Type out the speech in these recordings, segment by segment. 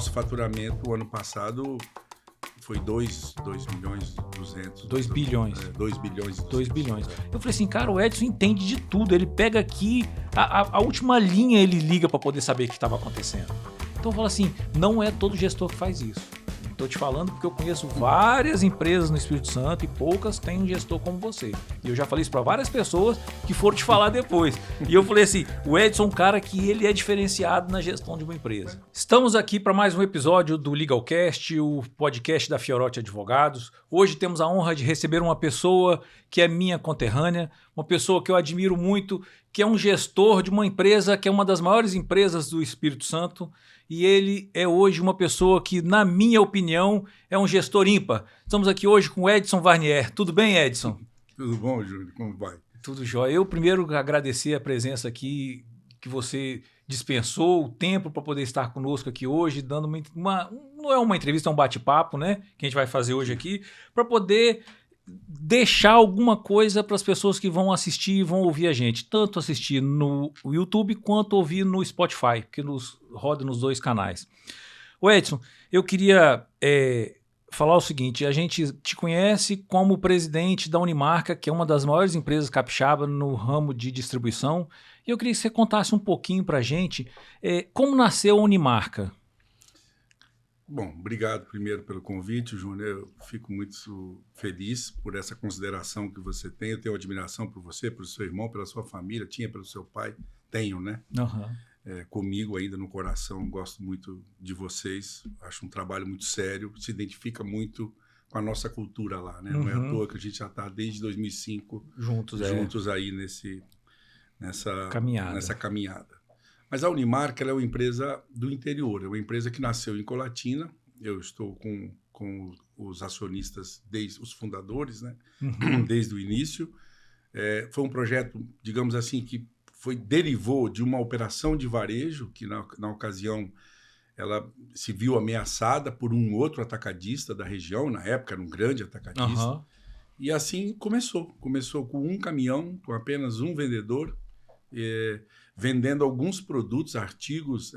nosso faturamento, o ano passado, foi 2 milhões e 200. 2 bilhões. 2 bilhões e 2 bilhões. Eu falei assim, cara, o Edson entende de tudo. Ele pega aqui, a última linha ele liga para poder saber o que estava acontecendo. Então eu falo assim, não é todo gestor que faz isso. Estou te falando porque eu conheço várias empresas no Espírito Santo e poucas têm um gestor como você. E eu já falei isso para várias pessoas que foram te falar depois. E eu falei assim, o Edson é um cara que ele é diferenciado na gestão de uma empresa. Estamos aqui para mais um episódio do LegalCast, o podcast da Fiorotti Advogados. Hoje temos a honra de receber uma pessoa que é minha conterrânea, uma pessoa que eu admiro muito, que é um gestor de uma empresa que é uma das maiores empresas do Espírito Santo. E ele é hoje uma pessoa que, na minha opinião, é um gestor ímpar. Estamos aqui hoje com o Edson Warnier. Tudo bem, Edson? Tudo bom, Júlio? Como vai? Tudo jóia. Eu primeiro agradecer a presença aqui, que você dispensou o tempo para poder estar conosco aqui hoje, dando não é uma entrevista, é um bate-papo, né? Que a gente vai fazer hoje aqui, para poder deixar alguma coisa para as pessoas que vão assistir e vão ouvir a gente, tanto assistir no YouTube quanto ouvir no Spotify, que roda nos dois canais. Ô Edson, eu queria falar o seguinte, a gente te conhece como presidente da Unimarca, que é uma das maiores empresas capixaba no ramo de distribuição, e eu queria que você contasse um pouquinho para a gente como nasceu a Unimarca. Bom, obrigado primeiro pelo convite, Júnior. Eu fico muito feliz por essa consideração que você tem. Eu tenho admiração por você, pelo seu irmão, pela sua família, tinha pelo seu pai, tenho, né? Uhum. Comigo ainda no coração, gosto muito de vocês, acho um trabalho muito sério, se identifica muito com a nossa cultura lá, né? Não é à toa que a gente já está desde 2005 juntos aí nessa caminhada. Mas a Unimarca ela é uma empresa do interior, é uma empresa que nasceu em Colatina. Eu estou com os acionistas, os fundadores, né? Desde o início. Foi um projeto, digamos assim, que derivou de uma operação de varejo, que na ocasião ela se viu ameaçada por um outro atacadista da região, na época era um grande atacadista. Uhum. E assim começou. Começou com um caminhão, com apenas um vendedor, vendendo alguns produtos, artigos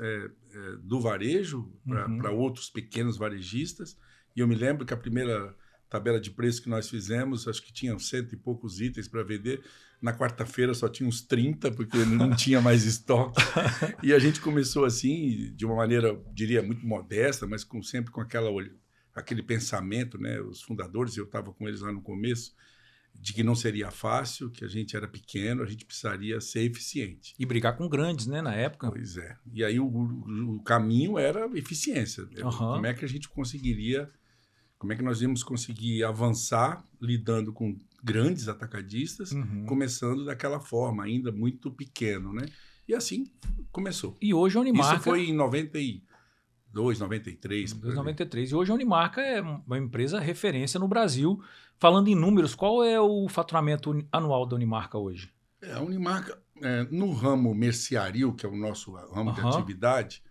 do varejo para outros pequenos varejistas. E eu me lembro que a primeira tabela de preço que nós fizemos, acho que tinha 100 e poucos itens para vender. Na quarta-feira só tinha uns 30, porque não tinha mais estoque. E a gente começou assim, de uma maneira, diria, muito modesta, mas sempre com aquele pensamento, né? Os fundadores, eu estava com eles lá no começo, de que não seria fácil, que a gente era pequeno, a gente precisaria ser eficiente. E brigar com grandes, né, na época. Pois é. E aí o caminho era eficiência. Como é que a gente como é que nós íamos conseguir avançar lidando com grandes atacadistas, começando daquela forma, ainda muito pequeno, né? E assim começou. E hoje a Unimarca... Isso foi em 92, 93. 93. E hoje a Unimarca é uma empresa referência no Brasil. Falando em números, qual é o faturamento anual da Unimarca hoje? A Unimarca, no ramo merceario, que é o nosso ramo de atividade,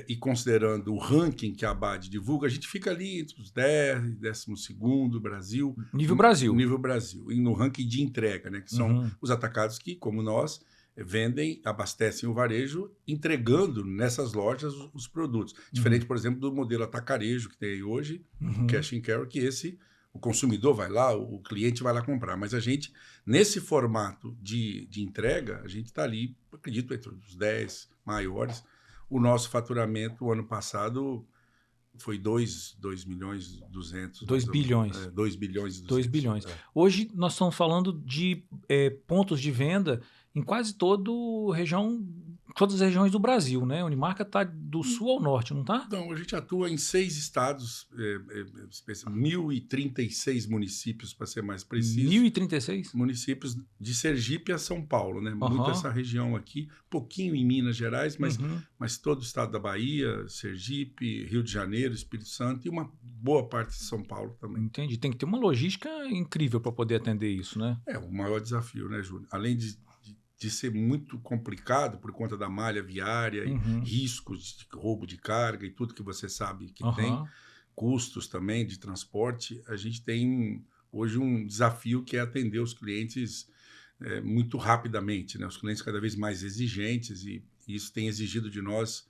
e considerando o ranking que a ABAD divulga, a gente fica ali entre os 10, 12º Brasil. Nível Brasil. Nível Brasil. E no ranking de entrega, né, que são os atacados que, como nós, vendem, abastecem o varejo, entregando nessas lojas os produtos. Diferente, por exemplo, do modelo atacarejo que tem aí hoje, o Cash and Carry, que o consumidor vai lá, o cliente vai lá comprar. Mas a gente, nesse formato de entrega, a gente está ali, acredito, entre os 10 maiores. O nosso faturamento, o ano passado, foi 2 milhões e 200. 2 bilhões. 2 bilhões e 200. 2 bilhões. Hoje nós estamos falando de pontos de venda em quase todas as regiões do Brasil, né? A Unimarca está do sul ao norte, não está? Não, a gente atua em 6 estados, 1.036 municípios, para ser mais preciso. 1.036? Municípios de Sergipe a São Paulo, né? Muito essa região aqui, pouquinho em Minas Gerais, mas todo o estado da Bahia, Sergipe, Rio de Janeiro, Espírito Santo e uma boa parte de São Paulo também. Entendi. Tem que ter uma logística incrível para poder atender isso, né? É o maior desafio, né, Júlio? Além de ser muito complicado por conta da malha viária, e riscos de roubo de carga e tudo que você sabe que tem, custos também de transporte, a gente tem hoje um desafio que é atender os clientes muito rapidamente, né? Os clientes cada vez mais exigentes e isso tem exigido de nós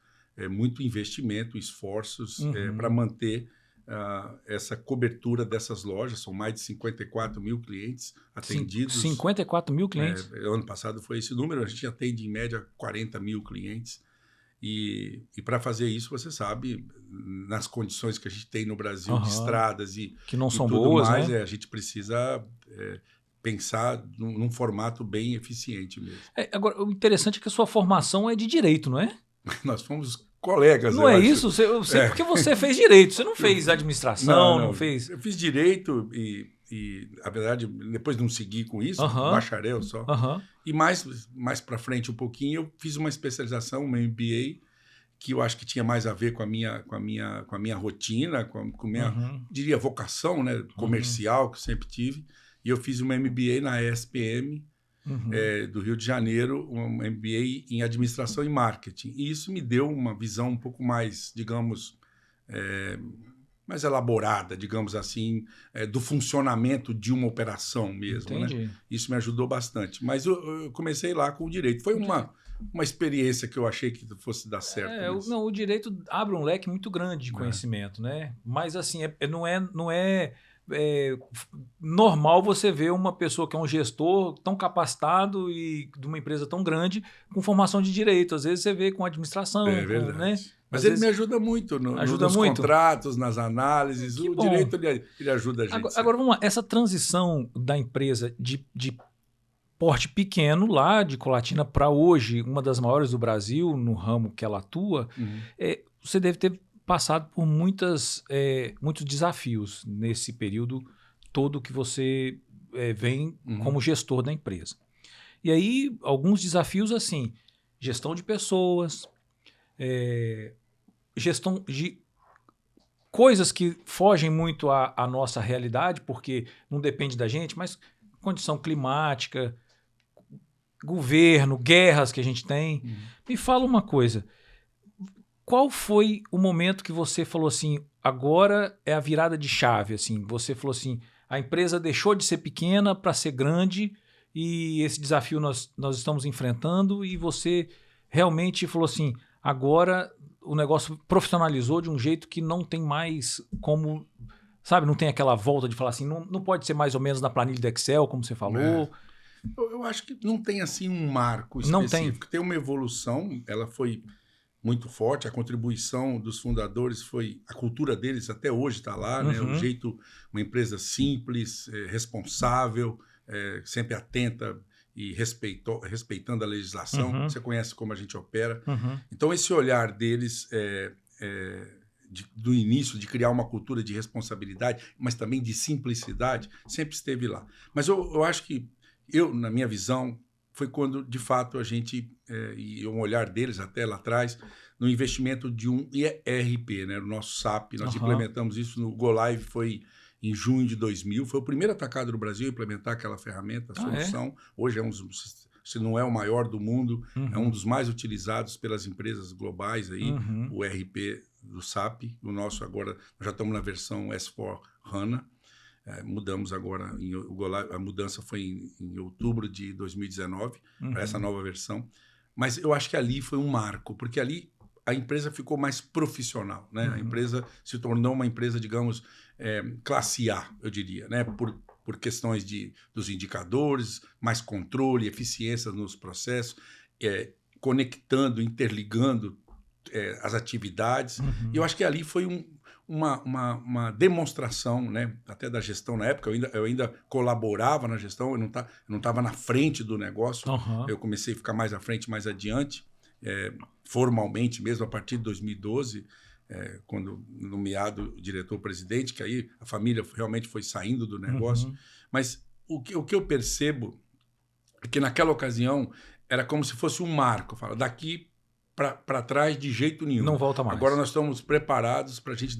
muito investimento, esforços para manter essa cobertura dessas lojas. São mais de 54 mil clientes atendidos. 54 mil clientes? Ano passado foi esse número, a gente atende em média 40 mil clientes. E para fazer isso, você sabe, nas condições que a gente tem no Brasil, de estradas que não são tudo boas, mais, né? A gente precisa pensar num formato bem eficiente mesmo. Agora, o interessante é que a sua formação é de direito, não é? Nós fomos colegas, não é acho. Isso? Eu sei porque você fez direito, você não fez administração, não fez... Eu fiz direito e, na verdade, depois não segui com isso, bacharel só. E mais para frente um pouquinho, eu fiz uma especialização, uma MBA, que eu acho que tinha mais a ver com a minha rotina, com a minha, diria, vocação, né, comercial, que eu sempre tive. E eu fiz uma MBA na ESPM, do Rio de Janeiro, um MBA em administração e marketing. E isso me deu uma visão um pouco mais, digamos, mais elaborada, digamos assim, do funcionamento de uma operação mesmo. Né? Isso me ajudou bastante. Mas eu comecei lá com o direito. Foi uma experiência que eu achei que fosse dar certo. O direito abre um leque muito grande de conhecimento, né? Mas assim, não é normal você ver uma pessoa que é um gestor tão capacitado e de uma empresa tão grande com formação de direito. Às vezes você vê com administração. É verdade. Né? Mas ele me ajuda muito nos contratos, nas análises. O direito ele ajuda a gente. Agora vamos lá. Essa transição da empresa de porte pequeno lá de Colatina para hoje, uma das maiores do Brasil no ramo que ela atua, você deve ter passado por muitos desafios nesse período todo que você vem como gestor da empresa. E aí, alguns desafios assim, gestão de pessoas, gestão de coisas que fogem muito à nossa realidade, porque não depende da gente, mas condição climática, governo, guerras que a gente tem. Me fala uma coisa. Qual foi o momento que você falou assim, agora é a virada de chave? Assim, você falou assim, a empresa deixou de ser pequena para ser grande e esse desafio nós estamos enfrentando e você realmente falou assim, agora o negócio profissionalizou de um jeito que não tem mais como, sabe, não tem aquela volta de falar assim, não pode ser mais ou menos na planilha do Excel, como você falou. Eu acho que não tem assim um marco específico. Tem uma evolução, ela foi muito forte, a contribuição dos fundadores foi, a cultura deles até hoje está lá, né? O jeito, uma empresa simples, responsável, sempre atenta e respeitando a legislação. Você conhece como a gente opera. Então, esse olhar deles do início, de criar uma cultura de responsabilidade, mas também de simplicidade, sempre esteve lá. Mas eu acho que, na minha visão, foi quando, de fato, a gente, e um olhar deles até lá atrás, no investimento de um ERP, né, o nosso SAP. Nós implementamos isso no Go Live, foi em junho de 2000. Foi o primeiro atacado do Brasil a implementar aquela ferramenta, a solução. Hoje se não é o maior do mundo, é um dos mais utilizados pelas empresas globais, aí, o ERP do SAP. O nosso agora, nós já estamos na versão S/4HANA. Mudamos agora, a mudança foi em outubro de 2019, para essa nova versão. Mas eu acho que ali foi um marco, porque ali a empresa ficou mais profissional, né? A empresa se tornou uma empresa, digamos, classe A, eu diria, né? Por questões dos indicadores, mais controle, eficiência nos processos, conectando, interligando as atividades. E eu acho que ali foi uma demonstração, né, até da gestão na época. Eu ainda colaborava na gestão, eu não estava na frente do negócio. Eu comecei a ficar mais à frente, mais adiante, formalmente mesmo, a partir de 2012, quando nomeado diretor-presidente, que aí a família realmente foi saindo do negócio. Mas o que eu percebo é que naquela ocasião era como se fosse um marco. Fala, daqui para trás de jeito nenhum. Não volta mais. Agora nós estamos preparados para a gente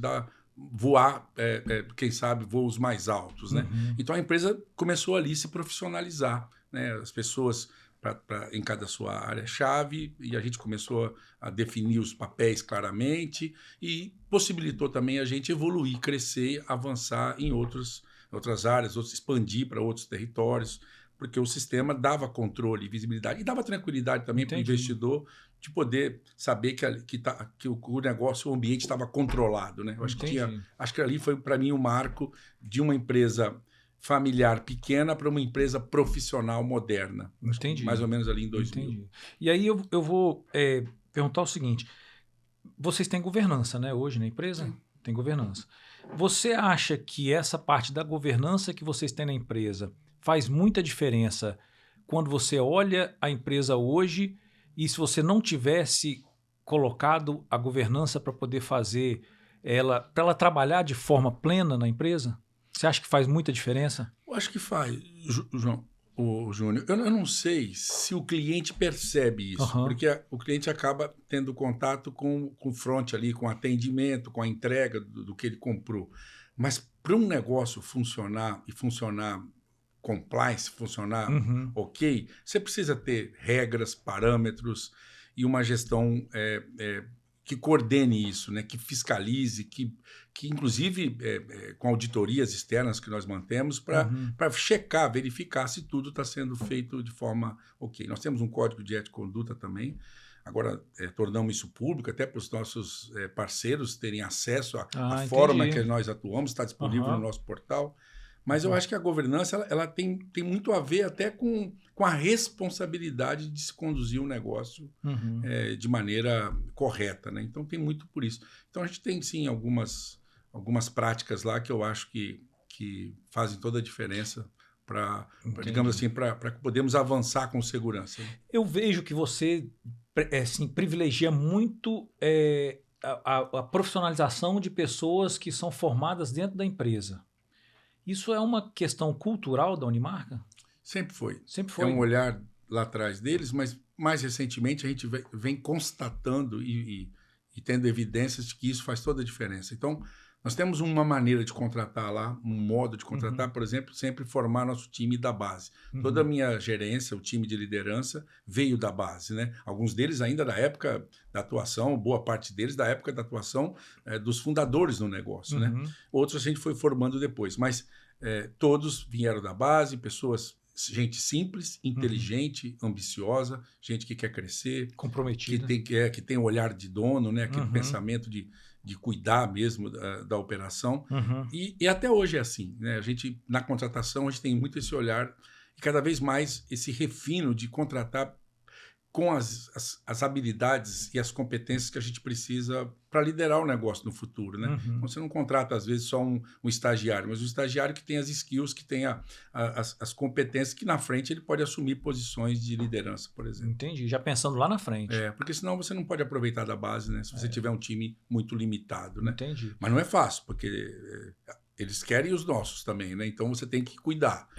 voar, quem sabe, voos mais altos. Né? Então a empresa começou ali a se profissionalizar. Né? As pessoas em cada sua área-chave, e a gente começou a definir os papéis claramente e possibilitou também a gente evoluir, crescer, avançar em outras áreas, expandir para outros territórios, porque o sistema dava controle, visibilidade e dava tranquilidade também para o investidor de poder saber que o negócio, o ambiente estava controlado, né? Eu acho que ali foi para mim o marco de uma empresa familiar pequena para uma empresa profissional moderna. Entendi. Mais ou menos ali em 2000. Entendi. E aí eu vou perguntar o seguinte, vocês têm governança, né, hoje na empresa? Sim. Tem governança. Você acha que essa parte da governança que vocês têm na empresa faz muita diferença quando você olha a empresa hoje e se você não tivesse colocado a governança para poder fazer para ela trabalhar de forma plena na empresa? Você acha que faz muita diferença? Eu acho que faz, Júnior. Eu não sei se o cliente percebe isso, porque o cliente acaba tendo contato com o front ali, com o atendimento, com a entrega do que ele comprou. Mas para um negócio funcionar e funcionar compliance, funcionar ok, você precisa ter regras, parâmetros e uma gestão que coordene isso, né? Que fiscalize, que inclusive com auditorias externas que nós mantemos para checar, verificar se tudo está sendo feito de forma ok. Nós temos um código de ética e conduta também. Agora tornamos isso público até para os nossos parceiros terem acesso à forma que nós atuamos, está disponível no nosso portal. Mas eu acho que a governança ela tem muito a ver até com a responsabilidade de se conduzir um negócio de maneira correta, né? Então tem muito por isso. Então a gente tem sim algumas práticas lá que eu acho que fazem toda a diferença para, digamos assim, para que podemos avançar com segurança. Eu vejo que você assim, privilegia muito a profissionalização de pessoas que são formadas dentro da empresa. Isso é uma questão cultural da Unimarca? Sempre foi. Sempre foi. É um olhar lá atrás deles, mas mais recentemente a gente vem constatando e tendo evidências de que isso faz toda a diferença. Então, nós temos uma maneira de contratar lá, um modo de contratar, por exemplo, sempre formar nosso time da base. Toda a minha gerência, o time de liderança, veio da base, né? Alguns deles ainda da época da atuação, boa parte deles da época da atuação dos fundadores no negócio, né? Outros a gente foi formando depois, mas todos vieram da base, gente simples, inteligente, ambiciosa, gente que quer crescer, comprometida, que tem um olhar de dono, né? Aquele pensamento de cuidar mesmo da operação. E até hoje é assim, né? A gente, na contratação, a gente tem muito esse olhar e cada vez mais esse refino de contratar com as habilidades e as competências que a gente precisa para liderar o negócio no futuro, né? Então, você não contrata, às vezes, só um estagiário, mas um estagiário que tem as skills, que tem as competências, que na frente ele pode assumir posições de liderança, por exemplo. Entendi, já pensando lá na frente. Porque senão você não pode aproveitar da base, né? Se você tiver um time muito limitado, né? Entendi. Mas não é fácil, porque eles querem os nossos também, né? Então você tem que cuidar.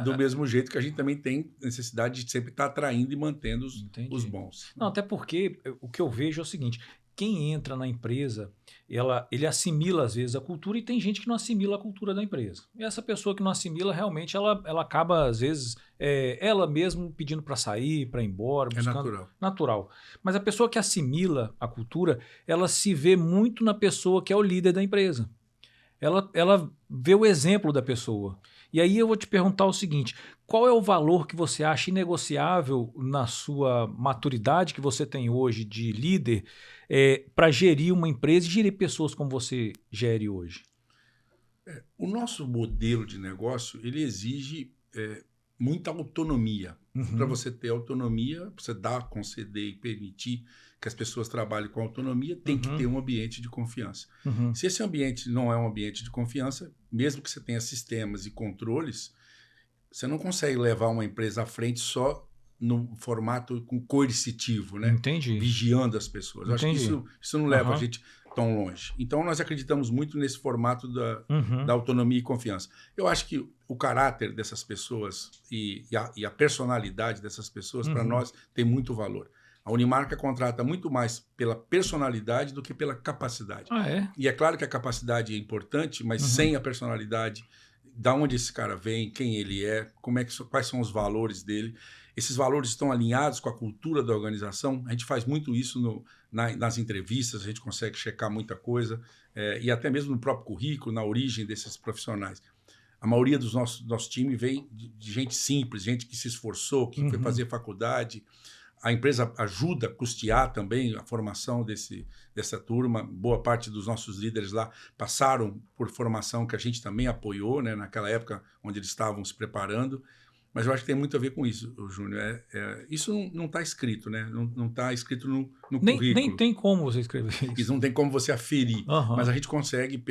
Do mesmo jeito que a gente também tem necessidade de sempre estar atraindo e mantendo os bons. Não, até porque o que eu vejo é o seguinte: quem entra na empresa, ele assimila às vezes a cultura e tem gente que não assimila a cultura da empresa. E essa pessoa que não assimila, realmente, ela acaba, às vezes, ela mesmo pedindo para sair, para ir embora. Buscando... natural. Mas a pessoa que assimila a cultura, ela se vê muito na pessoa que é o líder da empresa. Ela vê o exemplo da pessoa. E aí eu vou te perguntar o seguinte: qual é o valor que você acha inegociável na sua maturidade que você tem hoje de líder para gerir uma empresa e gerir pessoas como você gere hoje? O nosso modelo de negócio ele exige muita autonomia. Para você ter autonomia, você dar, conceder e permitir que as pessoas trabalhem com autonomia, tem que ter um ambiente de confiança. Se esse ambiente não é um ambiente de confiança, mesmo que você tenha sistemas e controles, você não consegue levar uma empresa à frente só no formato coercitivo, né? Entendi. Vigiando as pessoas. Eu acho que isso não leva a gente tão longe. Então, nós acreditamos muito nesse formato da autonomia e confiança. Eu acho que o caráter dessas pessoas e a personalidade dessas pessoas, para nós, tem muito valor. A Unimarca contrata muito mais pela personalidade do que pela capacidade. E é claro que a capacidade é importante, mas sem a personalidade, da onde esse cara vem, quem ele é, quais são os valores dele. Esses valores estão alinhados com a cultura da organização. A gente faz muito isso nas entrevistas, a gente consegue checar muita coisa, e até mesmo no próprio currículo, na origem desses profissionais. A maioria do nosso time vem de gente simples, gente que se esforçou, que foi fazer faculdade. A empresa ajuda a custear também a formação dessa turma. Boa parte dos nossos líderes lá passaram por formação que a gente também apoiou, né, naquela época onde eles estavam se preparando. Mas eu acho que tem muito a ver com isso, Júnior. Isso não está escrito, né? Não está escrito no currículo. Nem tem como você escrever isso. Isso não tem como você aferir. Mas a gente consegue,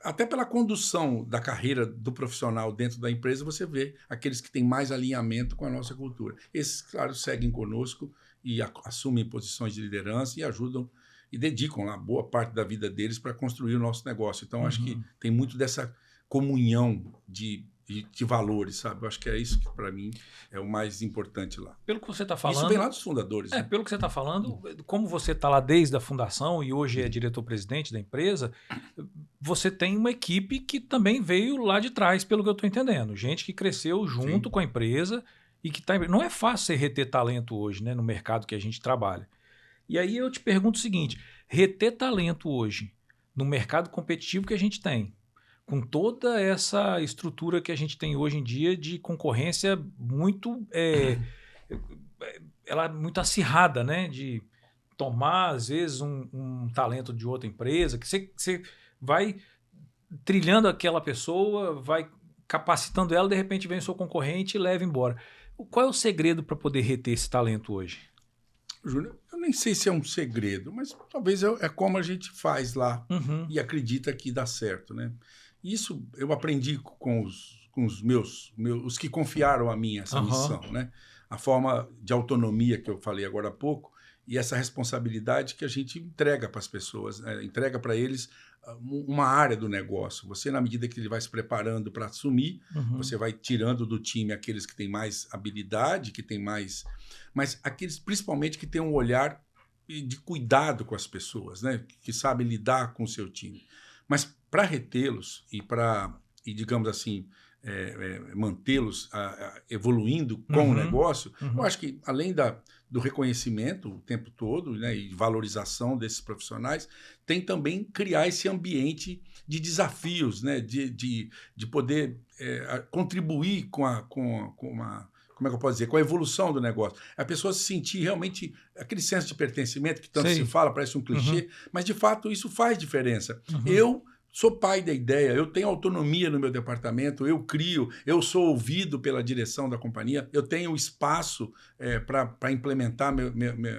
até pela condução da carreira do profissional dentro da empresa, você vê aqueles que têm mais alinhamento com a nossa cultura. Esses, claro, seguem conosco e assumem posições de liderança e ajudam e dedicam lá boa parte da vida deles para construir o nosso negócio. Então, acho que tem muito dessa comunhão de valores, sabe? Eu acho que é isso que, para mim, é o mais importante lá. Pelo que você está falando... Isso vem lá dos fundadores. Né? Pelo que você está falando, como você está lá desde a fundação e hoje é diretor-presidente da empresa, você tem uma equipe que também veio lá de trás, pelo que eu estou entendendo. Gente que cresceu junto com a empresa e que está... Não é fácil você reter talento hoje, né, no mercado que a gente trabalha. E aí eu te pergunto o seguinte, reter talento hoje, no mercado competitivo que a gente tem, com toda essa estrutura que a gente tem hoje em dia de concorrência muito, ela é muito acirrada, né? De tomar, às vezes, um talento de outra empresa, que você vai trilhando aquela pessoa, vai capacitando ela, de repente vem o seu concorrente e leva embora. Qual é o segredo para poder reter esse talento hoje? Júnior, eu nem sei se é um segredo, mas talvez é como a gente faz lá e acredita que dá certo, né? Isso eu aprendi com os que confiaram a mim essa missão, né? A forma de autonomia que eu falei agora há pouco e essa responsabilidade que a gente entrega para as pessoas, né? Entrega para eles uma área do negócio. Você, na medida que ele vai se preparando para assumir, você vai tirando do time aqueles que têm mais habilidade, que têm mais... Mas aqueles, principalmente, que têm um olhar de cuidado com as pessoas, né? Que sabem lidar com o seu time. Mas para retê-los e digamos assim, mantê-los evoluindo com o negócio, eu acho que além do reconhecimento o tempo todo, né, e valorização desses profissionais, tem também criar esse ambiente de desafios, né, de poder contribuir com como é que eu posso dizer, com a evolução do negócio. A pessoa se sentir realmente aquele senso de pertencimento que tanto se fala, parece um clichê, mas de fato isso faz diferença. Eu sou pai da ideia, eu tenho autonomia no meu departamento, eu crio, eu sou ouvido pela direção da companhia, eu tenho espaço para implementar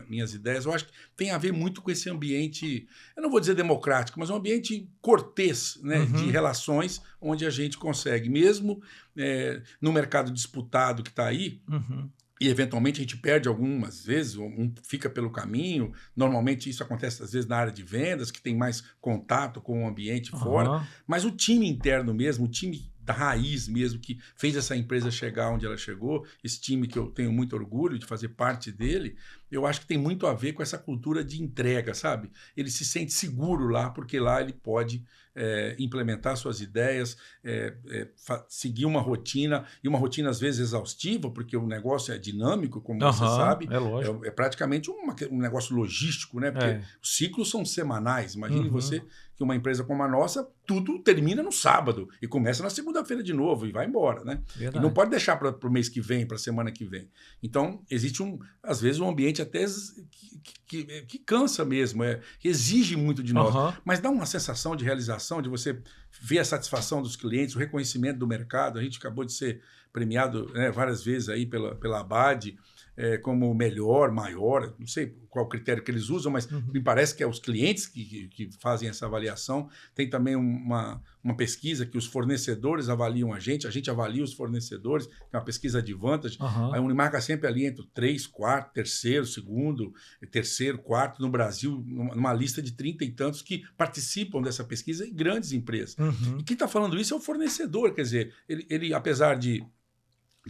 minhas ideias. Eu acho que tem a ver muito com esse ambiente, eu não vou dizer democrático, mas um ambiente cortês, né, de relações, onde a gente consegue, mesmo no mercado disputado que está aí, e eventualmente a gente perde algumas vezes, fica pelo caminho. Normalmente isso acontece às vezes na área de vendas, que tem mais contato com o ambiente fora. Mas o time interno mesmo, o time da raiz mesmo, que fez essa empresa chegar onde ela chegou, esse time que eu tenho muito orgulho de fazer parte dele, eu acho que tem muito a ver com essa cultura de entrega, sabe? Ele se sente seguro lá, porque lá ele pode implementar suas ideias, seguir uma rotina, e uma rotina às vezes exaustiva, porque o negócio é dinâmico, como você sabe. É praticamente um negócio logístico, né? Porque os ciclos são semanais. Imagine você que uma empresa como a nossa, tudo termina no sábado e começa na segunda-feira de novo e vai embora, né? E não pode deixar para o mês que vem, para a semana que vem. Então, existe, às vezes, um ambiente até que cansa mesmo, que exige muito de nós, mas dá uma sensação de realização, de você ver a satisfação dos clientes, o reconhecimento do mercado. A gente acabou de ser premiado, né, várias vezes aí pela Abad, como melhor, maior, não sei qual critério que eles usam, mas me parece que é os clientes que fazem essa avaliação. Tem também uma pesquisa que os fornecedores avaliam a gente avalia os fornecedores, que é uma pesquisa de Vantage. A Unimarca sempre ali entre o 3, 4, terceiro, segundo, terceiro, quarto no Brasil, numa lista de 30 e tantos que participam dessa pesquisa, e grandes empresas. E quem está falando isso é o fornecedor, quer dizer, ele apesar de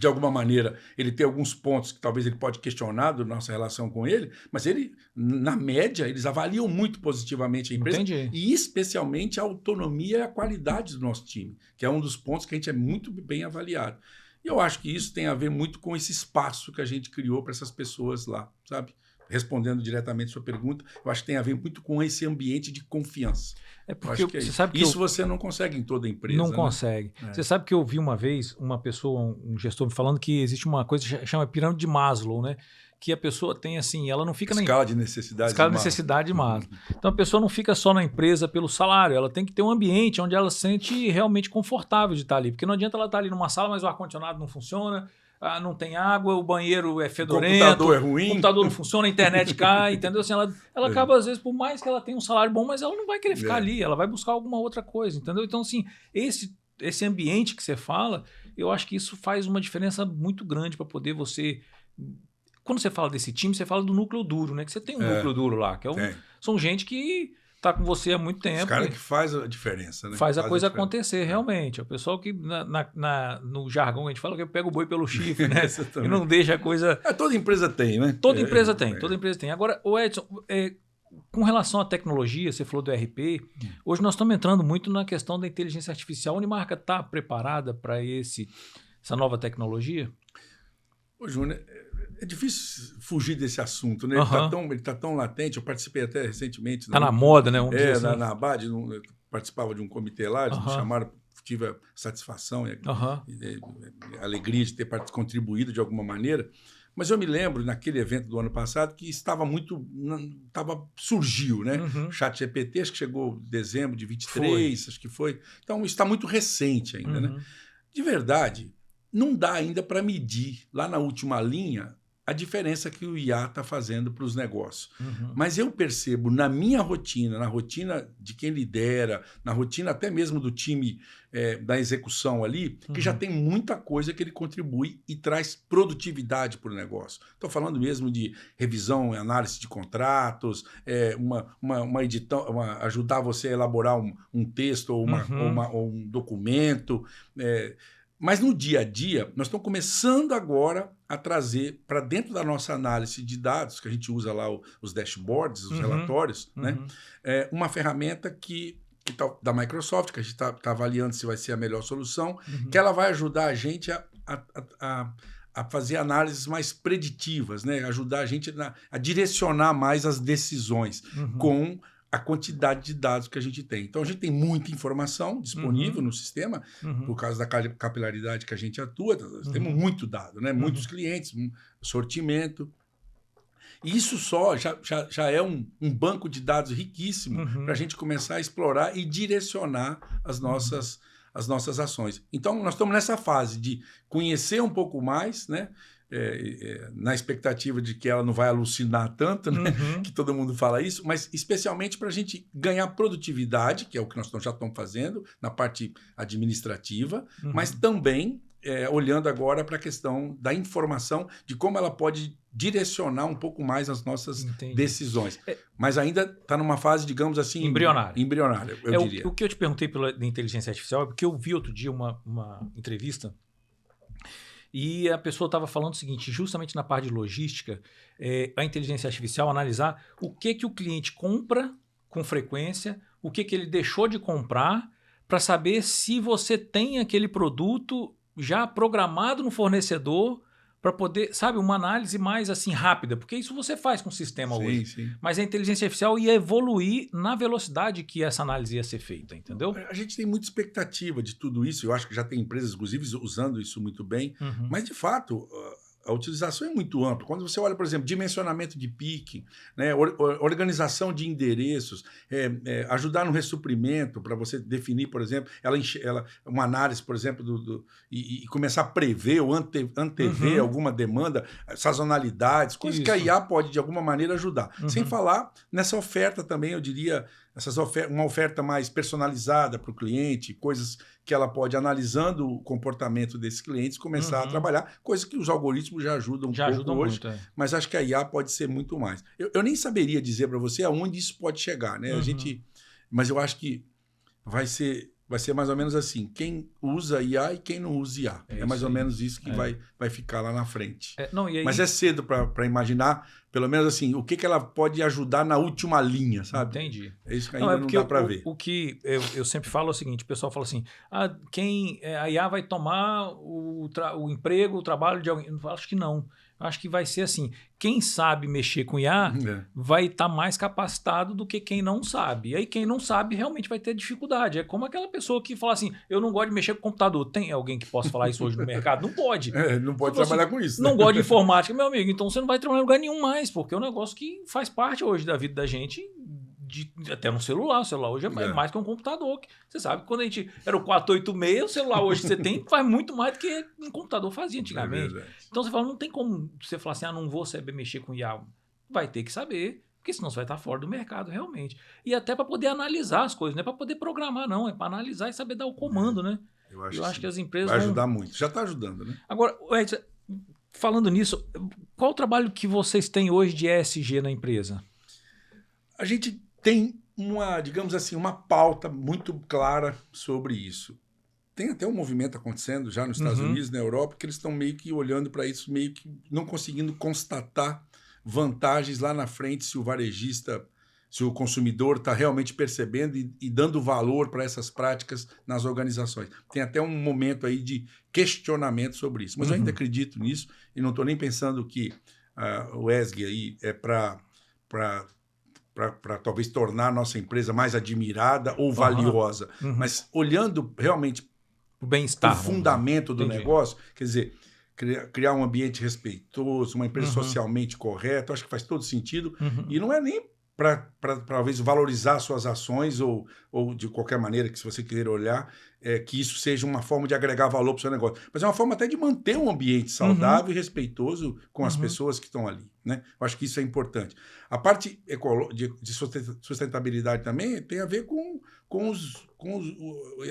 alguma maneira, ele tem alguns pontos que talvez ele pode questionar da nossa relação com ele, mas ele, na média, eles avaliam muito positivamente a empresa. Entendi. E especialmente a autonomia e a qualidade do nosso time, que é um dos pontos que a gente é muito bem avaliado. E eu acho que isso tem a ver muito com esse espaço que a gente criou para essas pessoas lá, sabe? respondendo diretamente a sua pergunta, eu acho que tem a ver muito com esse ambiente de confiança. É porque você sabe que isso você não consegue em toda empresa. Não né? consegue. Você sabe que eu vi uma vez uma pessoa, um gestor me falando que existe uma coisa que chama pirâmide de Maslow, né? Que a pessoa tem assim, ela não fica escala de necessidade. Escala de necessidade de Maslow. Então a pessoa não fica só na empresa pelo salário, ela tem que ter um ambiente onde ela se sente realmente confortável de estar ali. Porque não adianta ela estar ali numa sala, mas o ar-condicionado não funciona, não tem água, o banheiro é fedorento, o computador é ruim, o computador não funciona, a internet cai, entendeu? Assim, ela acaba, às vezes, por mais que ela tenha um salário bom, mas ela não vai querer ficar ali, ela vai buscar alguma outra coisa, entendeu? Então, assim, esse ambiente que você fala, eu acho que isso faz uma diferença muito grande para poder você... Quando você fala desse time, você fala do núcleo duro, né? Que você tem um núcleo duro lá, que são gente que tá com você há muito tempo. Os caras que faz a diferença, né? Faz a coisa acontecer, realmente. É o pessoal que, no jargão, a gente fala que pega o boi pelo chifre, né? E não deixa a coisa... toda empresa tem, né? Toda empresa tem. Agora, o Edson, com relação à tecnologia, você falou do ERP, hoje nós estamos entrando muito na questão da inteligência artificial. A Unimarca está preparada para essa nova tecnologia? Ô, Júnior, é difícil fugir desse assunto, né? Ele tá tão latente. Eu participei até recentemente. Está na moda, né? Na ABAD, eu participava de um comitê lá, eles me chamaram, tive a satisfação e a alegria de ter contribuído de alguma maneira. Mas eu me lembro, naquele evento do ano passado, que surgiu, né? O ChatGPT, acho que chegou em dezembro de 23, acho que foi. Então, isso está muito recente ainda, né? De verdade, não dá ainda para medir, lá na última linha, a diferença que o IA está fazendo para os negócios. Mas eu percebo na minha rotina, na rotina de quem lidera, na rotina até mesmo do time da execução ali, que já tem muita coisa que ele contribui e traz produtividade para o negócio. Estou falando mesmo de revisão e análise de contratos, ajudar você a elaborar um texto ou um documento. Mas no dia a dia, nós estamos começando agora a trazer para dentro da nossa análise de dados, que a gente usa lá os dashboards, os relatórios, né? Uma ferramenta da Microsoft, que a gente está avaliando se vai ser a melhor solução, que ela vai ajudar a gente a fazer análises mais preditivas, né? Ajudar a gente a direcionar mais as decisões com a quantidade de dados que a gente tem. Então, a gente tem muita informação disponível no sistema, por causa da capilaridade que a gente atua, temos muito dado, né? Muitos clientes, sortimento. E isso só já é um banco de dados riquíssimo para a gente começar a explorar e direcionar as nossas ações. Então, nós estamos nessa fase de conhecer um pouco mais, né? Na expectativa de que ela não vai alucinar tanto, né? Que todo mundo fala isso, mas especialmente para a gente ganhar produtividade, que é o que nós já estamos fazendo na parte administrativa, mas também olhando agora para a questão da informação, de como ela pode direcionar um pouco mais as nossas decisões. Mas ainda está numa fase, digamos assim... Embrionária, eu diria. O que eu te perguntei pela inteligência artificial é porque eu vi outro dia uma entrevista e a pessoa estava falando o seguinte, justamente na parte de logística, a inteligência artificial analisar o que o cliente compra com frequência, o que ele deixou de comprar, para saber se você tem aquele produto já programado no fornecedor, para poder, sabe, uma análise mais assim rápida, porque isso você faz com o sistema hoje. Sim. Mas a inteligência artificial ia evoluir na velocidade que essa análise ia ser feita, entendeu? A gente tem muita expectativa de tudo isso, eu acho que já tem empresas, inclusive, usando isso muito bem, mas, de fato, a utilização é muito ampla. Quando você olha, por exemplo, dimensionamento de picking, né, organização de endereços, ajudar no ressuprimento, para você definir, por exemplo, uma análise, por exemplo, e começar a prever ou antever alguma demanda, sazonalidades, coisas que a IA pode, de alguma maneira, ajudar. Sem falar nessa oferta também, eu diria, uma oferta mais personalizada para o cliente, coisas que ela pode, analisando o comportamento desses clientes, começar a trabalhar, coisas que os algoritmos já ajudam pouco hoje, muito, mas acho que a IA pode ser muito mais. Eu nem saberia dizer para você aonde isso pode chegar, né? Mas eu acho que vai ser mais ou menos assim, quem usa IA e quem não usa IA. É mais ou menos isso que vai ficar lá na frente. Mas é cedo para imaginar, Pelo menos assim, o que ela pode ajudar na última linha, sabe? Entendi. É isso que ainda não dá para ver. O que eu sempre falo é o seguinte, o pessoal fala assim, a IA vai tomar o emprego, o trabalho de alguém. Eu acho que não. Eu acho que vai ser assim, quem sabe mexer com IA vai estar mais capacitado do que quem não sabe. E aí quem não sabe realmente vai ter dificuldade. É como aquela pessoa que fala assim, eu não gosto de mexer com computador. Tem alguém que possa falar isso hoje no mercado? Não pode. Não pode trabalhar com isso. Não gosta de informática, meu amigo. Então você não vai trabalhar em lugar nenhum mais, porque é um negócio que faz parte hoje da vida da gente, até no celular. O celular hoje é mais que um computador. Você sabe que quando a gente era o 486, o celular hoje que você tem faz muito mais do que um computador fazia antigamente. Então você fala, não tem como você falar assim, não vou saber mexer com IA. Vai ter que saber, porque senão você vai estar fora do mercado realmente. E até para poder analisar as coisas, não é para poder programar, não. É para analisar e saber dar o comando, né? Eu acho que as empresas vai ajudar muito. Já está ajudando, né? Agora, Edson, falando nisso, qual o trabalho que vocês têm hoje de ESG na empresa? A gente tem digamos assim, uma pauta muito clara sobre isso. Tem até um movimento acontecendo já nos Estados Unidos, na Europa, que eles estão meio que olhando para isso, meio que não conseguindo constatar vantagens lá na frente se o varejista, se o consumidor está realmente percebendo e dando valor para essas práticas nas organizações. Tem até um momento aí de questionamento sobre isso. Mas eu ainda acredito nisso e não estou nem pensando que o ESG aí é para talvez tornar a nossa empresa mais admirada ou valiosa. Mas olhando realmente o bem-estar, o fundamento do negócio, quer dizer, criar um ambiente respeitoso, uma empresa socialmente correta, acho que faz todo sentido. E não é nem para talvez valorizar suas ações ou de qualquer maneira que se você querer olhar, que isso seja uma forma de agregar valor para o seu negócio. Mas é uma forma até de manter um ambiente saudável e respeitoso com as pessoas que estão ali, né? Eu acho que isso é importante. A parte de sustentabilidade também tem a ver com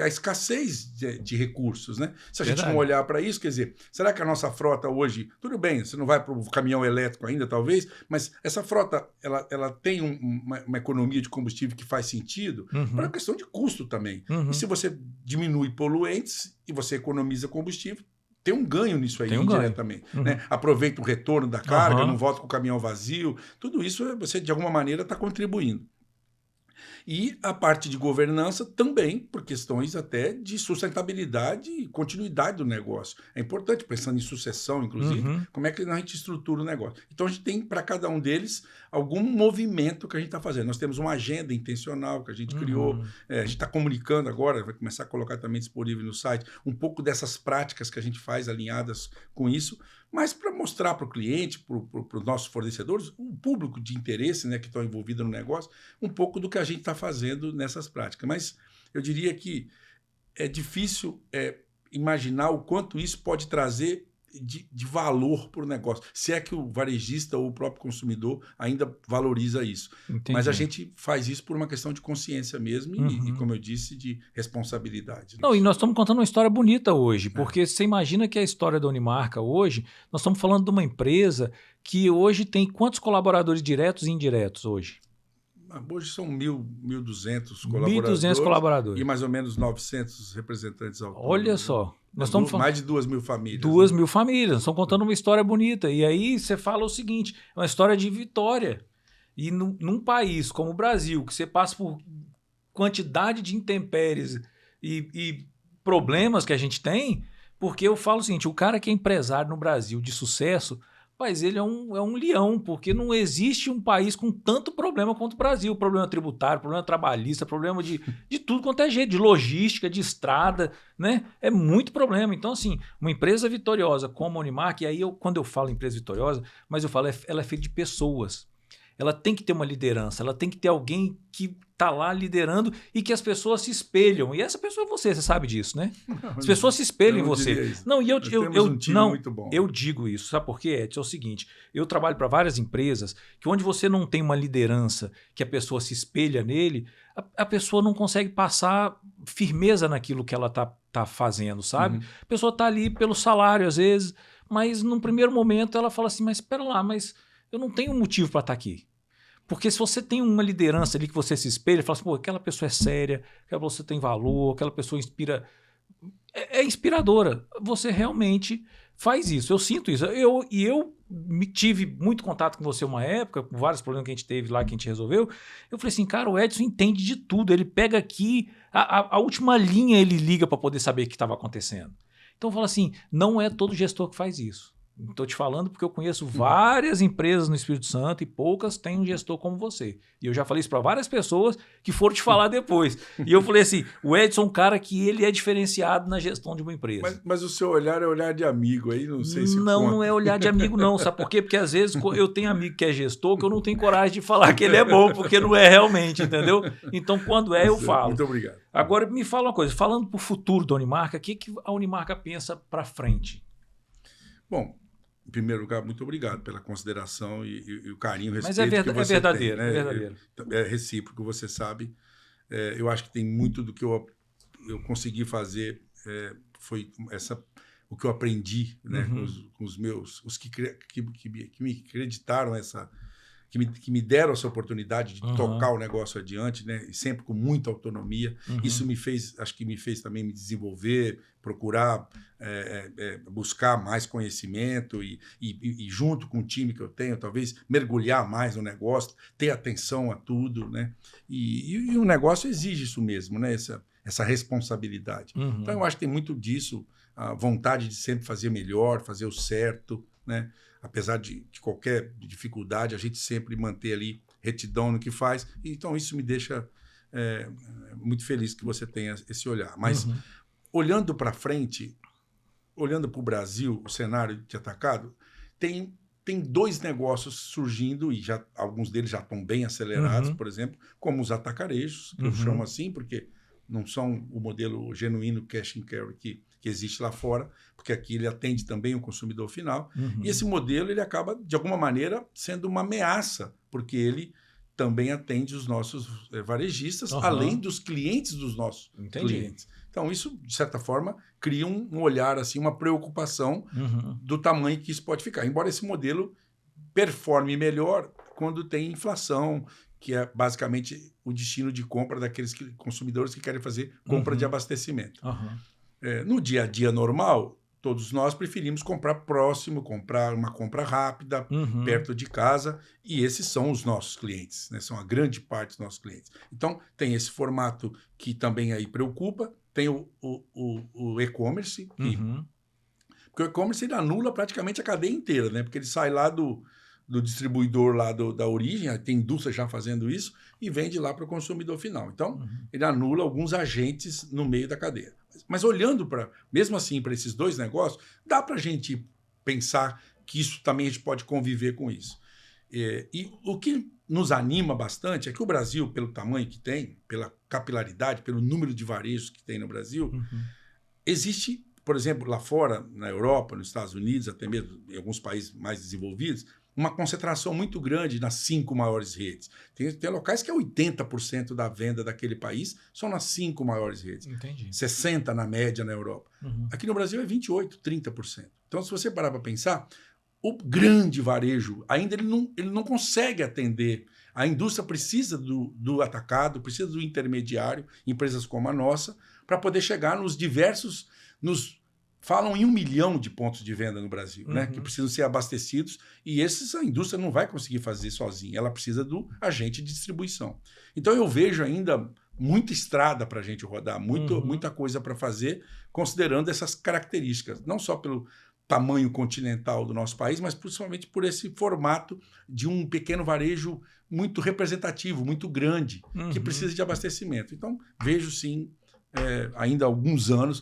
a escassez de recursos, né? Se a gente não olhar para isso, quer dizer, será que a nossa frota hoje, tudo bem, você não vai para o caminhão elétrico ainda, talvez, mas essa frota, ela tem uma economia de combustível que faz sentido para a questão de custo também. E se você diminui poluentes e você economiza combustível, tem um ganho nisso aí, indiretamente. Né? Aproveita o retorno da carga, não volta com o caminhão vazio. Tudo isso você, de alguma maneira, está contribuindo. E a parte de governança também, por questões até de sustentabilidade e continuidade do negócio. É importante, pensando em sucessão, inclusive, como é que a gente estrutura o negócio. Então, a gente tem, para cada um deles, algum movimento que a gente está fazendo. Nós temos uma agenda intencional que a gente criou, a gente está comunicando agora, vai começar a colocar também disponível no site, um pouco dessas práticas que a gente faz alinhadas com isso, mas para mostrar para o cliente, para os nossos fornecedores, o público de interesse, né, que estão envolvidos no negócio, um pouco do que a gente está fazendo nessas práticas. Mas eu diria que é difícil imaginar o quanto isso pode trazer de valor para o negócio, se é que o varejista ou o próprio consumidor ainda valoriza isso. Entendi. Mas a gente faz isso por uma questão de consciência mesmo e, como eu disse, de responsabilidade. Não, e nós estamos contando uma história bonita hoje, porque você imagina que a história da Unimarca hoje, nós estamos falando de uma empresa que hoje tem quantos colaboradores diretos e indiretos hoje? Hoje são 1.200 colaboradores. 1.200 colaboradores. E mais ou menos 900 representantes autônomos. Olha só. Nós estamos falando mais de 2.000 famílias. 2.000 famílias. Nós estamos contando uma história bonita. E aí você fala o seguinte, é uma história de vitória. E num país como o Brasil, que você passa por quantidade de intempéries e problemas que a gente tem, porque eu falo o seguinte, o cara que é empresário no Brasil de sucesso, mas ele é um leão, porque não existe um país com tanto problema quanto o Brasil. Problema tributário, problema trabalhista, problema de tudo quanto é jeito, de logística, de estrada, né? É muito problema. Então, assim, uma empresa vitoriosa como a Unimarca, e aí quando eu falo empresa vitoriosa, mas eu falo, ela é feita de pessoas. Ela tem que ter uma liderança, ela tem que ter alguém que está lá liderando e que as pessoas se espelham. E essa pessoa é você sabe disso, né? As pessoas se espelham em você. Não, e eu digo isso, sabe por quê, Edson? É o seguinte, eu trabalho para várias empresas que onde você não tem uma liderança que a pessoa se espelha nele, a pessoa não consegue passar firmeza naquilo que ela tá fazendo, sabe? A pessoa está ali pelo salário, às vezes, mas num primeiro momento ela fala assim, mas espera lá, mas eu não tenho motivo para estar aqui. Porque se você tem uma liderança ali que você se espelha, fala assim, pô, aquela pessoa é séria, aquela pessoa tem valor, aquela pessoa inspira... É inspiradora. Você realmente faz isso. Eu sinto isso. Eu tive muito contato com você uma época, com vários problemas que a gente teve lá, que a gente resolveu. Eu falei assim, cara, o Edson entende de tudo. Ele pega aqui, a última linha ele liga para poder saber o que estava acontecendo. Então eu falo assim, não é todo gestor que faz isso. Estou te falando porque eu conheço várias empresas no Espírito Santo e poucas têm um gestor como você. E eu já falei isso para várias pessoas que foram te falar depois. E eu falei assim, o Edson é um cara que ele é diferenciado na gestão de uma empresa. Mas o seu olhar é olhar de amigo aí, não sei se não é olhar de amigo não, sabe por quê? Porque às vezes eu tenho amigo que é gestor que eu não tenho coragem de falar que ele é bom, porque não é realmente, entendeu? Então quando eu falo. Muito obrigado. Agora me fala uma coisa, falando para o futuro da Unimarca, o que a Unimarca pensa para frente? Bom, em primeiro lugar, muito obrigado pela consideração e o carinho, o respeito. Mas que você verdadeiro, tem, né? É verdadeiro. É recíproco, você sabe. Eu acho que tem muito do que eu consegui fazer, foi o que eu aprendi, né, com os meus, os que me acreditaram que me deram essa oportunidade de tocar o negócio adiante, né? E sempre com muita autonomia. Isso acho que me fez também me desenvolver, procurar buscar mais conhecimento e junto com o time que eu tenho, talvez mergulhar mais no negócio, ter atenção a tudo, né? E o negócio exige isso mesmo, né? Essa responsabilidade. Então, eu acho que tem muito disso, a vontade de sempre fazer melhor, fazer o certo, né? Apesar de qualquer dificuldade, a gente sempre manter ali retidão no que faz. Então, isso me deixa muito feliz que você tenha esse olhar. Mas, olhando para frente, olhando para o Brasil, o cenário de atacado, tem dois negócios surgindo, e alguns deles já estão bem acelerados, por exemplo, como os atacarejos, que eu chamo assim, porque não são o modelo genuíno cash and carry que existe lá fora, porque aqui ele atende também o consumidor final. E esse modelo ele acaba, de alguma maneira, sendo uma ameaça, porque ele também atende os nossos varejistas, além dos clientes dos nossos clientes. Então, isso, de certa forma, cria um olhar, assim, uma preocupação do tamanho que isso pode ficar. Embora esse modelo performe melhor quando tem inflação, que é basicamente o destino de compra daqueles consumidores que querem fazer compra de abastecimento. No dia a dia normal, todos nós preferimos comprar próximo, comprar uma compra rápida, perto de casa, e esses são os nossos clientes, né? São a grande parte dos nossos clientes. Então, tem esse formato que também aí preocupa, tem o e-commerce, porque o e-commerce ele anula praticamente a cadeia inteira, né? Porque ele sai lá do distribuidor lá da origem, tem indústria já fazendo isso, e vende lá para o consumidor final. Então, ele anula alguns agentes no meio da cadeia. Mas olhando mesmo assim para esses dois negócios, dá para a gente pensar que isso também a gente pode conviver com isso. E o que nos anima bastante é que o Brasil, pelo tamanho que tem, pela capilaridade, pelo número de varejos que tem no Brasil, existe, por exemplo, lá fora, na Europa, nos Estados Unidos, até mesmo em alguns países mais desenvolvidos, uma concentração muito grande nas 5 maiores redes. Tem locais que é 80% da venda daquele país são nas 5 maiores redes. Entendi. 60% na média na Europa. Aqui no Brasil é 28%, 30%. Então, se você parar para pensar, o grande varejo ainda ele não consegue atender. A indústria precisa do atacado, precisa do intermediário, empresas como a nossa, para poder chegar nos diversos... Falam em 1 milhão de pontos de venda no Brasil, né, que precisam ser abastecidos, e esses a indústria não vai conseguir fazer sozinha, ela precisa do agente de distribuição. Então eu vejo ainda muita estrada para a gente rodar, muita coisa para fazer, considerando essas características, não só pelo tamanho continental do nosso país, mas principalmente por esse formato de um pequeno varejo muito representativo, muito grande, que precisa de abastecimento. Então vejo sim... ainda há alguns anos,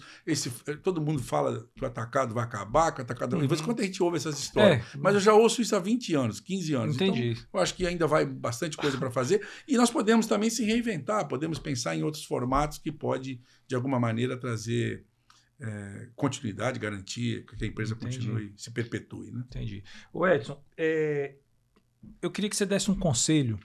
todo mundo fala que o atacado vai acabar, que o atacado... De vez em quando a gente ouve essas histórias, mas eu já ouço isso há 20 anos, 15 anos. Entendi. Então, eu acho que ainda vai bastante coisa para fazer, e nós podemos também se reinventar, podemos pensar em outros formatos que pode, de alguma maneira, trazer continuidade, garantia, que a empresa continue, se perpetue. Né? Entendi. Ô Edson, eu queria que você desse um conselho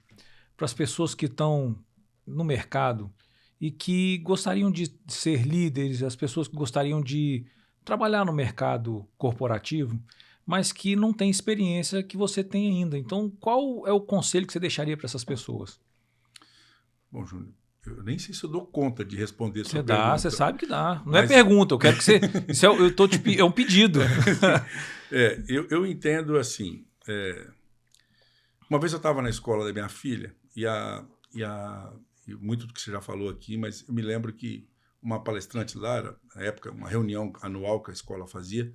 para as pessoas que estão no mercado e que gostariam de ser líderes, as pessoas que gostariam de trabalhar no mercado corporativo, mas que não têm experiência que você tem ainda. Então, qual é o conselho que você deixaria para essas pessoas? Bom, Júnior, Eu nem sei se eu dou conta de responder essa pergunta. Você dá, você sabe que dá. Não é pergunta, eu quero que você... Isso é um pedido. Eu entendo assim... Uma vez eu estava na escola da minha filha e muito do que você já falou aqui, mas eu me lembro que uma palestrante lá, na época, uma reunião anual que a escola fazia,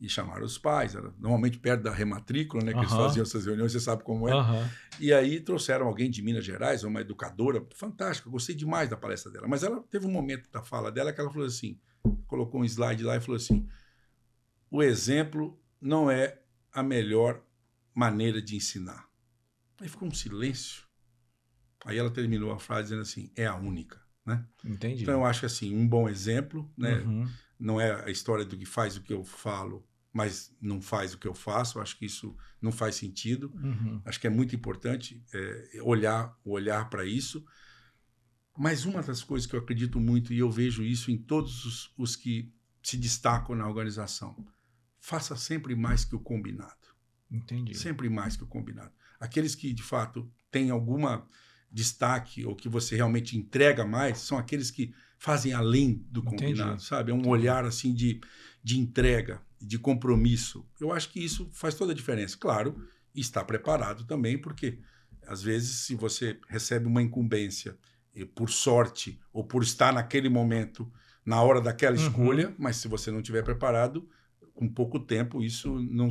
e chamaram os pais, era normalmente perto da rematrícula, né, que eles faziam essas reuniões, você sabe como é. E aí trouxeram alguém de Minas Gerais, uma educadora fantástica, eu gostei demais da palestra dela, mas ela teve um momento da fala dela que ela falou assim, colocou um slide lá e falou assim, o exemplo não é a melhor maneira de ensinar. Aí ficou um silêncio. Aí ela terminou a frase dizendo assim, é a única. Né? Entendi. Então eu acho que assim, um bom exemplo, né? Não é a história do que faz o que eu falo, mas não faz o que eu faço. Eu acho que isso não faz sentido. Acho que é muito importante olhar para isso. Mas uma das coisas que eu acredito muito, e eu vejo isso em todos os que se destacam na organização, faça sempre mais que o combinado. Entendi. Sempre mais que o combinado. Aqueles que, de fato, têm alguma destaque ou que você realmente entrega mais, são aqueles que fazem além do combinado, sabe? É um olhar assim de entrega, de compromisso. Eu acho que isso faz toda a diferença. Claro, e está preparado também, porque às vezes se você recebe uma incumbência por sorte ou por estar naquele momento, na hora daquela escolha, mas se você não estiver preparado, com pouco tempo isso não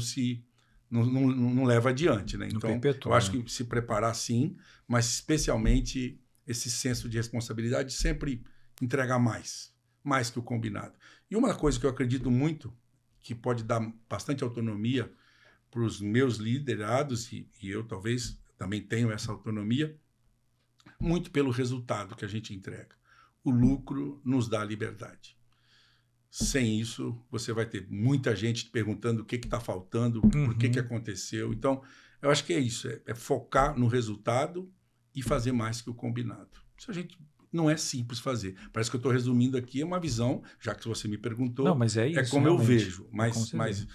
leva adiante, né? Então, eu acho que se preparar sim, mas especialmente esse senso de responsabilidade, sempre entregar mais que o combinado. E uma coisa que eu acredito muito, que pode dar bastante autonomia para os meus liderados, e eu talvez também tenho essa autonomia, muito pelo resultado que a gente entrega. O lucro nos dá liberdade. Sem isso, você vai ter muita gente te perguntando o que está faltando, por que aconteceu. Então, eu acho que é isso, é focar no resultado e fazer mais que o combinado. Isso a gente não é simples fazer. Parece que eu estou resumindo aqui uma visão, já que você me perguntou, não, mas é isso, como realmente. Eu vejo. Mas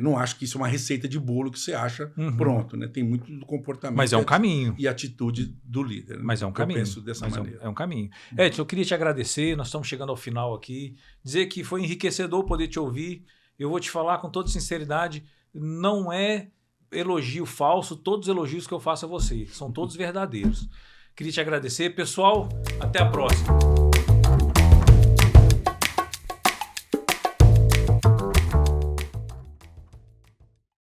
não acho que isso é uma receita de bolo que você acha pronto. Né? Tem muito do comportamento mas é um caminho. E atitude do líder. Mas é um caminho. Eu penso dessa maneira. É um caminho. Edson, eu queria te agradecer, nós estamos chegando ao final aqui, dizer que foi enriquecedor poder te ouvir. Eu vou te falar com toda sinceridade, não é elogio falso, todos os elogios que eu faço a você, são todos verdadeiros. Queria te agradecer. Pessoal, até a próxima.